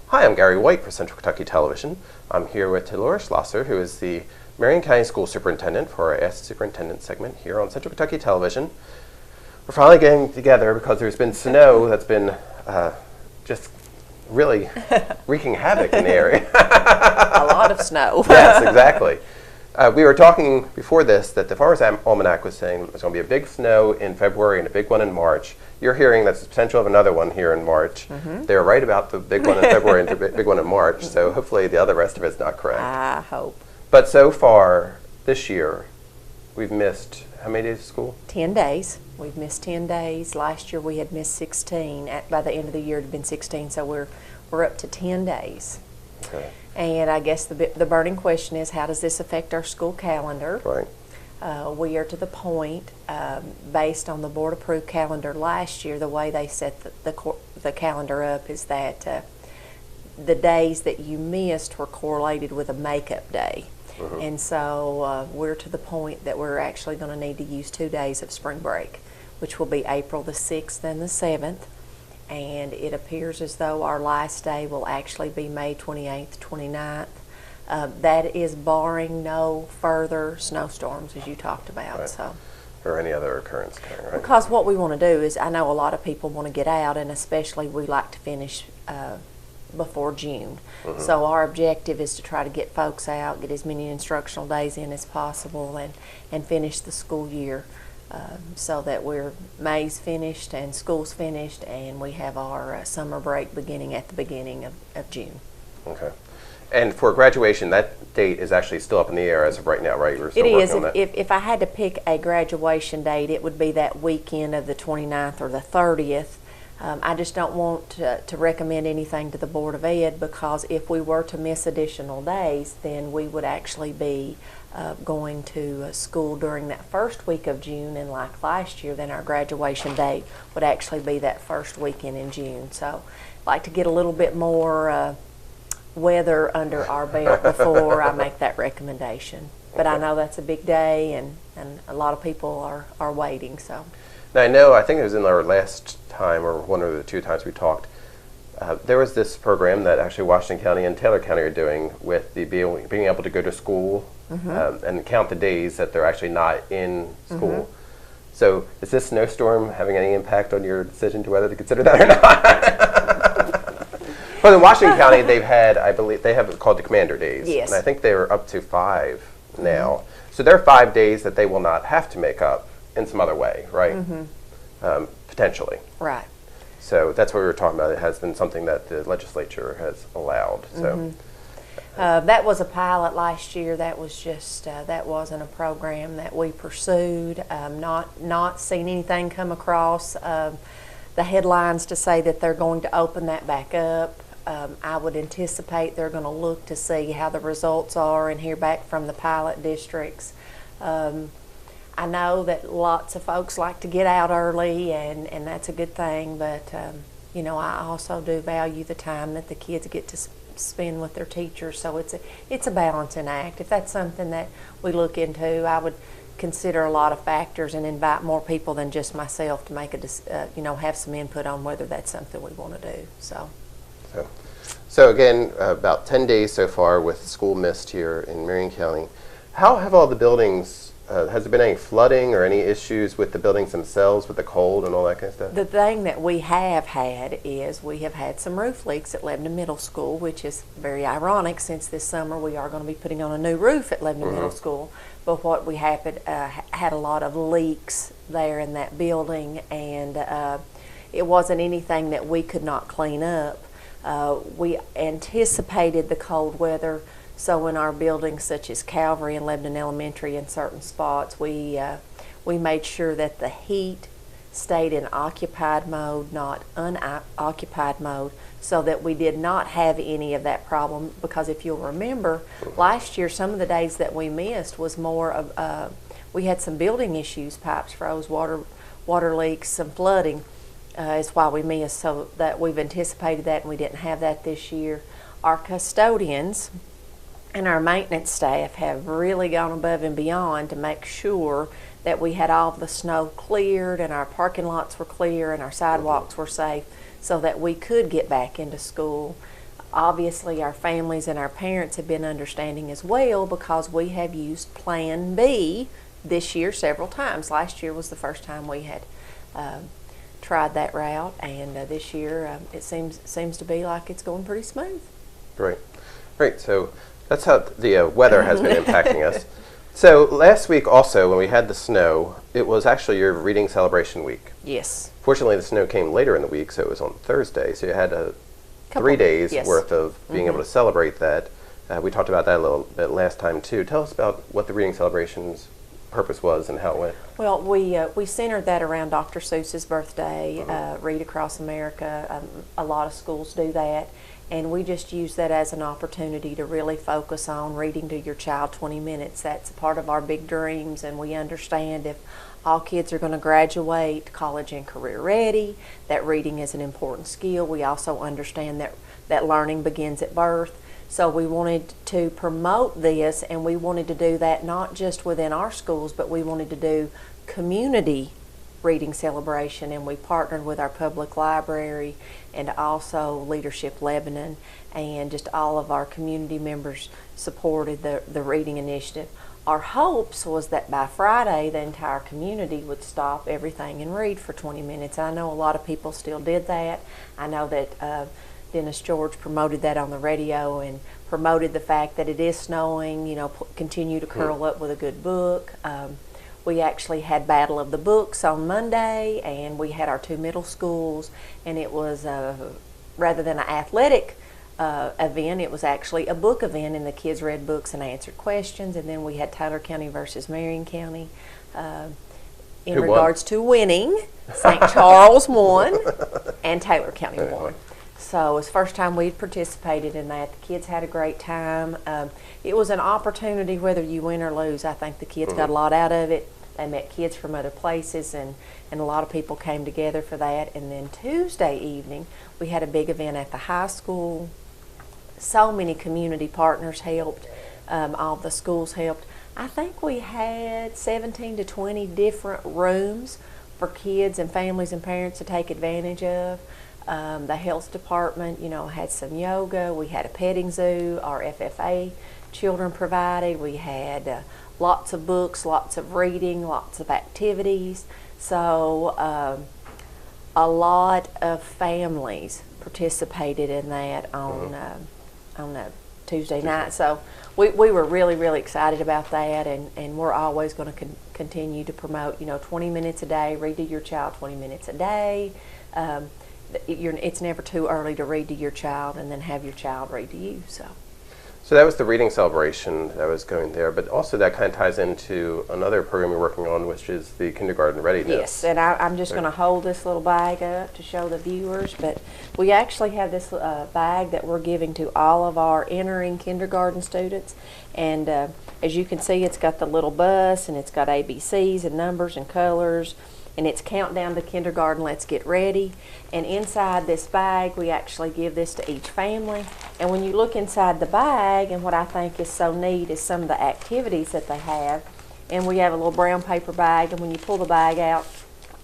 Hi, I'm Gary White for Central Kentucky Television. I'm here with Dolores Schlosser, who is the Marion County School Superintendent for our Ask the Superintendent segment here on Central Kentucky Television. We're finally getting together because there's been snow that's been just really wreaking havoc in the area. A lot of snow. Yes, exactly. We were talking before this that the Farmer's Almanac was saying there's going to be a big snow in February and a big one in March. You're hearing that's the potential of another one here in March. They're right about the big one in February and the big one in March, so hopefully the other rest of it's not correct. I hope. But so far this year, we've missed how many days of school? 10 days. We've missed 10 days. Last year we had missed 16. By the end of the year it had been 16, so we're up to 10 days. Okay. And I guess the burning question is, how does this affect our school calendar? Right. We are to the point, based on the board-approved calendar last year, the way they set the calendar up is that the days that you missed were correlated with a makeup day. And so we're to the point that we're actually going to need to use 2 days of spring break, which will be April the 6th and the 7th. And it appears as though our last day will actually be May 28th, 29th. That is barring no further snowstorms, as you talked about. Right. So, Or any other occurrence occurring, right? because what we want to do is, I know a lot of people want to get out, and especially we like to finish before June. So our objective is to try to get folks out, get as many instructional days in as possible, and finish the school year so that May's finished and school's finished, and we have our summer break beginning at the beginning of June. Okay. And for graduation, that date is actually still up in the air as of right now, right? We're still It is. working on that. If I had to pick a graduation date, it would be that weekend of the 29th or the 30th. I just don't want to recommend anything to the Board of Ed, because if we were to miss additional days, then we would actually be going to school during that first week of June, and like last year, then our graduation date would actually be that first weekend in June. So I'd like to get a little bit more weather under our belt before I make that recommendation. But I know that's a big day, and a lot of people are waiting. So. Now, I think it was in our last time, or one of the two times we talked, there was this program that actually Washington County and Taylor County are doing with the being able to go to school and count the days that they're actually not in school. So is this snowstorm having any impact on your decision to whether to consider that or not? Well, in Washington County, they've had, I believe, they have it called the Commander Days. Yes. And I think they're up to 5 now. So there are 5 days that they will not have to make up in some other way, right? Potentially. Right. So that's what we were talking about. It has been something that the legislature has allowed. So That was a pilot last year. That was just that wasn't a program that we pursued. Not seen anything come across the headlines to say that they're going to open that back up. I would anticipate they're going to look to see how the results are and hear back from the pilot districts. I know that lots of folks like to get out early, and that's a good thing, but I also do value the time that the kids get to spend with their teachers, so it's a balancing act. If that's something that we look into, I would consider a lot of factors and invite more people than just myself to make have some input on whether that's something we want to do. So again, about 10 days so far with school missed here in Marion County. How have all the buildings, has there been any flooding or any issues with the buildings themselves with the cold and all that kind of stuff? The thing that we have had is we have had some roof leaks at Lebanon Middle School, which is very ironic since this summer we are going to be putting on a new roof at Lebanon Middle School. But what we happened, had a lot of leaks there in that building, and it wasn't anything that we could not clean up. We anticipated the cold weather, so in our buildings such as Calvary and Lebanon Elementary, in certain spots, we made sure that the heat stayed in occupied mode, not unoccupied mode, so that we did not have any of that problem. Because if you'll remember, last year some of the days that we missed was more of, we had some building issues, pipes froze, water leaks, some flooding. Is why we missed, so that we've anticipated that, and we didn't have that this year. Our custodians and our maintenance staff have really gone above and beyond to make sure that we had all the snow cleared and our parking lots were clear and our sidewalks were safe, so that we could get back into school. Obviously, our families and our parents have been understanding as well, because we have used Plan B this year several times. Last year was the first time we had tried that route, and this year it seems to be like it's going pretty smooth. Great. So that's how the weather has been impacting us. So last week also, when we had the snow, it was actually your reading celebration week. Yes. Fortunately, the snow came later in the week, so it was on Thursday. So you had 3 days worth of being able to celebrate that. We talked about that a little bit last time too. Tell us about what the reading celebration's purpose was and how it went. Well, we centered that around Dr. Seuss's birthday. Read Across America. A lot of schools do that. And we just use that as an opportunity to really focus on reading to your child 20 minutes. That's a part of our big dreams, and we understand if all kids are going to graduate college and career ready, that reading is an important skill. We also understand that learning begins at birth. So we wanted to promote this, and we wanted to do that not just within our schools, but we wanted to do community reading celebration, and we partnered with our public library and also Leadership Lebanon, and just all of our community members supported the reading initiative. Our hopes was that by Friday the entire community would stop everything and read for 20 minutes. I know a lot of people still did that. I know that Dennis George promoted that on the radio and promoted the fact that it is snowing, continue to curl up with a good book. We actually had Battle of the Books on Monday, and we had our 2 middle schools, and it was rather than an athletic event, it was actually a book event, and the kids read books and answered questions. And then we had Taylor County versus Marion County. In regards to winning, St. Charles won and Taylor County won. So it was the first time we'd participated in that. The kids had a great time. It was an opportunity, whether you win or lose. I think the kids got a lot out of it. They met kids from other places, and a lot of people came together for that. And then Tuesday evening, we had a big event at the high school. So many community partners helped. All the schools helped. I think we had 17 to 20 different rooms for kids and families and parents to take advantage of. The health department, had some yoga. We had a petting zoo. Our FFA children provided. We had lots of books, lots of reading, lots of activities. So a lot of families participated in that on a Tuesday night. So we were really, really excited about that, and we're always going to continue to promote, 20 minutes a day, read to your child 20 minutes a day. It's never too early to read to your child and then have your child read to you. So that was the reading celebration that was going there, but also that kind of ties into another program you're working on, which is the kindergarten readiness. Yes, and I'm just going to hold this little bag up to show the viewers, but we actually have this bag that we're giving to all of our entering kindergarten students, and as you can see, it's got the little bus, and it's got ABCs and numbers and colors, and it's countdown to kindergarten, let's get ready. And inside this bag, we actually give this to each family. And when you look inside the bag, and what I think is so neat is some of the activities that they have. And we have a little brown paper bag, and when you pull the bag out,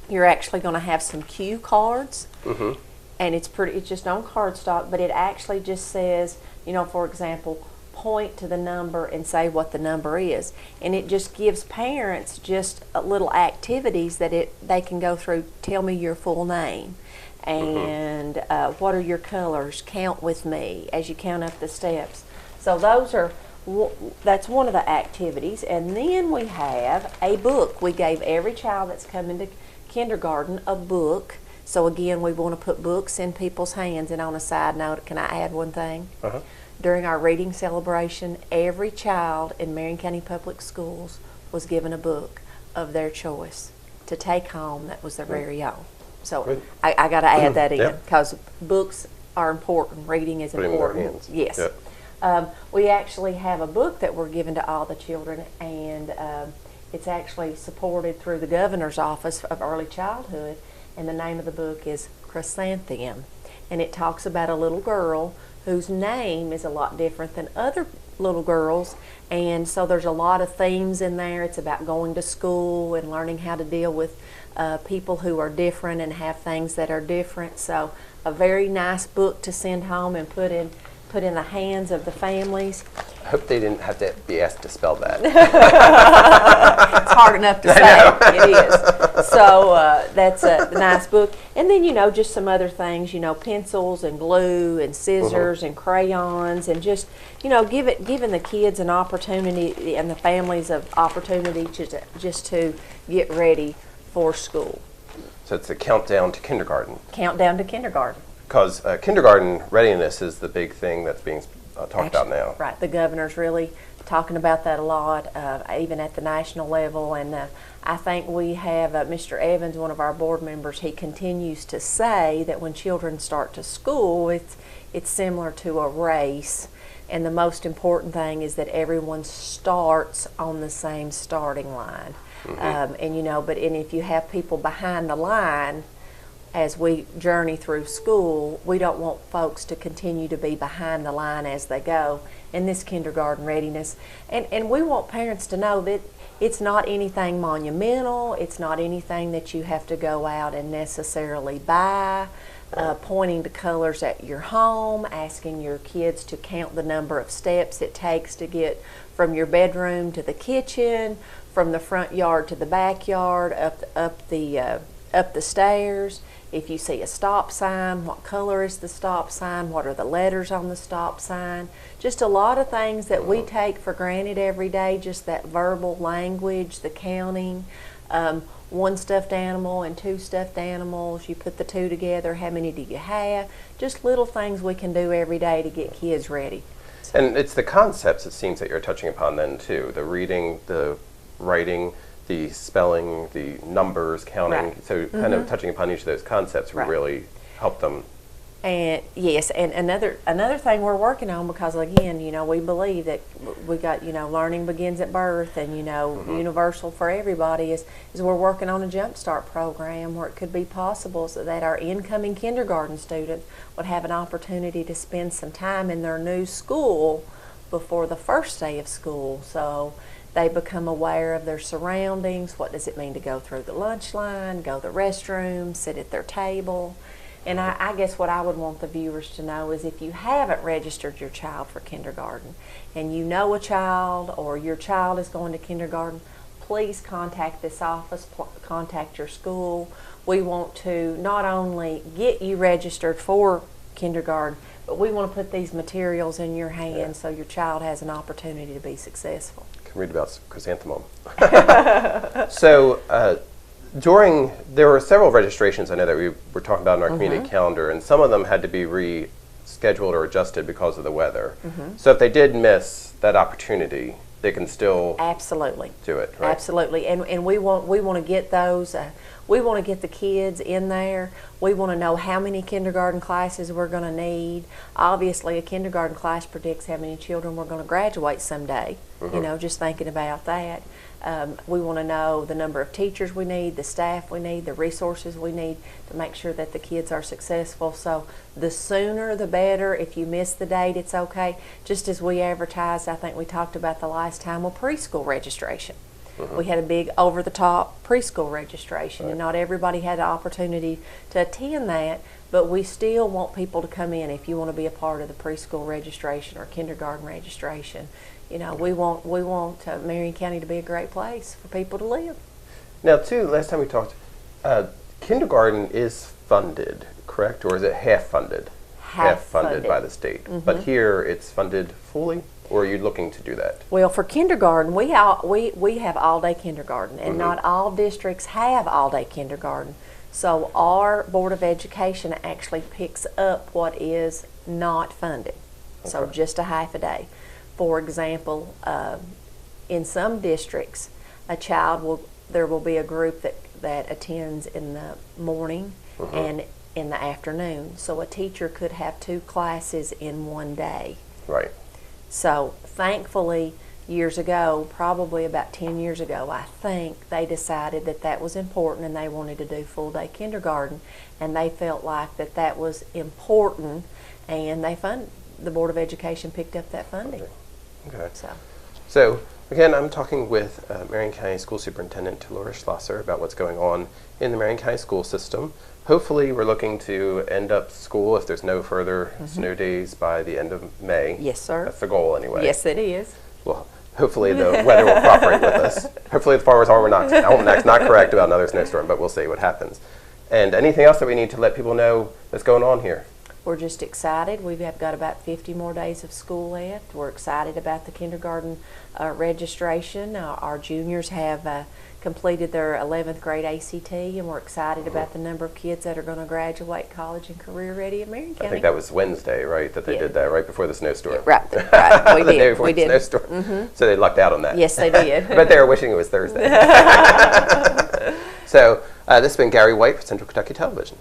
you're actually going to have some cue cards. And it's just on cardstock, but it actually just says, for example, point to the number and say what the number is, and it just gives parents just little activities that they can go through. Tell me your full name, and what are your colors? Count with me as you count up the steps. So that's one of the activities. And then we have a book. We gave every child that's coming to kindergarten a book. So again, we want to put books in people's hands. And on a side note, can I add one thing? During our reading celebration, every child in Marion County Public Schools was given a book of their choice to take home that was their very own. So I got to add that in, because books are important. Reading is important. Put them in their hands. Yes. We actually have a book that we're giving to all the children, and it's actually supported through the Governor's Office of Early Childhood, and the name of the book is Chrysanthemum, and it talks about a little girl whose name is a lot different than other little girls, and so there's a lot of themes in there. It's about going to school and learning how to deal with people who are different and have things that are different. So a very nice book to send home and put in put in the hands of the families. I hope they didn't have to be asked to spell that. It's hard enough to say. It is. So that's a nice book. And then, just some other things, pencils and glue and scissors and crayons, and just, giving the kids an opportunity and the families an opportunity just to get ready for school. So it's a countdown to kindergarten. Countdown to kindergarten. Because kindergarten readiness is the big thing that's being talked about now. Right. The governor's really talking about that a lot, even at the national level. And I think we have Mr. Evans, one of our board members, he continues to say that when children start to school, it's similar to a race. And the most important thing is that everyone starts on the same starting line. And if you have people behind the line, as we journey through school, we don't want folks to continue to be behind the line as they go in this kindergarten readiness. And we want parents to know that it's not anything monumental, it's not anything that you have to go out and necessarily buy, pointing to colors at your home, asking your kids to count the number of steps it takes to get from your bedroom to the kitchen, from the front yard to the backyard, up the stairs. If you see a stop sign, what color is the stop sign? What are the letters on the stop sign? Just a lot of things that we take for granted every day, just that verbal language, the counting, one stuffed animal and two stuffed animals, you put the two together, how many do you have? Just little things we can do every day to get kids ready. And it's the concepts, it seems, that you're touching upon then too, the reading, the writing, the spelling, the numbers, counting. Right. So kind of touching upon each of those concepts would really help them. And yes, and another thing we're working on, because again, we believe that we got, learning begins at birth, and universal for everybody is we're working on a Jumpstart program where it could be possible so that our incoming kindergarten students would have an opportunity to spend some time in their new school before the first day of school. So they become aware of their surroundings. What does it mean to go through the lunch line, go to the restroom, sit at their table? And I guess what I would want the viewers to know is if you haven't registered your child for kindergarten and you know a child or your child is going to kindergarten, please contact this office, contact your school. We want to not only get you registered for kindergarten, but we want to put these materials in your hands so your child has an opportunity to be successful. Read about chrysanthemum. So there were several registrations I know that we were talking about in our community calendar, and some of them had to be rescheduled or adjusted because of the weather. So if they did miss that opportunity, they can still absolutely do it, right? Absolutely. And we want to get those. We want to get the kids in there. We want to know how many kindergarten classes we're going to need. Obviously, a kindergarten class predicts how many children we're going to graduate someday. Just thinking about that. We want to know the number of teachers we need, the staff we need, the resources we need to make sure that the kids are successful. So the sooner the better. If you miss the date, it's okay. Just as we advertised, I think we talked about the last time, preschool registration. We had a big over-the-top preschool registration, and not everybody had the opportunity to attend that, but we still want people to come in if you want to be a part of the preschool registration or kindergarten registration. We want Marion County to be a great place for people to live. Now, too, last time we talked, kindergarten is funded, correct? Or is it half funded? Half funded by the state. But here it's funded fully? Or are you looking to do that? Well, for kindergarten, we have all-day kindergarten, and not all districts have all-day kindergarten. So our Board of Education actually picks up what is not funded, so just a half a day. For example, in some districts, there will be a group that attends in the morning and in the afternoon. So a teacher could have 2 classes in one day. Right. So thankfully, years ago, probably about 10 years ago, I think, they decided that was important and they wanted to do full-day kindergarten, and they felt like that was important, and the Board of Education picked up that funding. Okay. So, again, I'm talking with Marion County School Superintendent Laura Schlosser about what's going on in the Marion County school system. Hopefully, we're looking to end up school, if there's no further snow days, by the end of May. Yes, sir. That's the goal, anyway. Yes, it is. Well, hopefully the weather will cooperate with us. Hopefully the Farmer's Almanac's not correct about another snowstorm, but we'll see what happens. And anything else that we need to let people know that's going on here? We're just excited. We have got about 50 more days of school left. We're excited about the kindergarten registration. Our juniors have completed their 11th grade ACT, and we're excited about the number of kids that are going to graduate college and career ready at Marion County. I think that was Wednesday, right, that they did that right before the snowstorm. Right, we The day did. before We the did. snowstorm. So they lucked out on that. Yes, they did. But they were wishing it was Thursday. So this has been Gary White for Central Kentucky Television.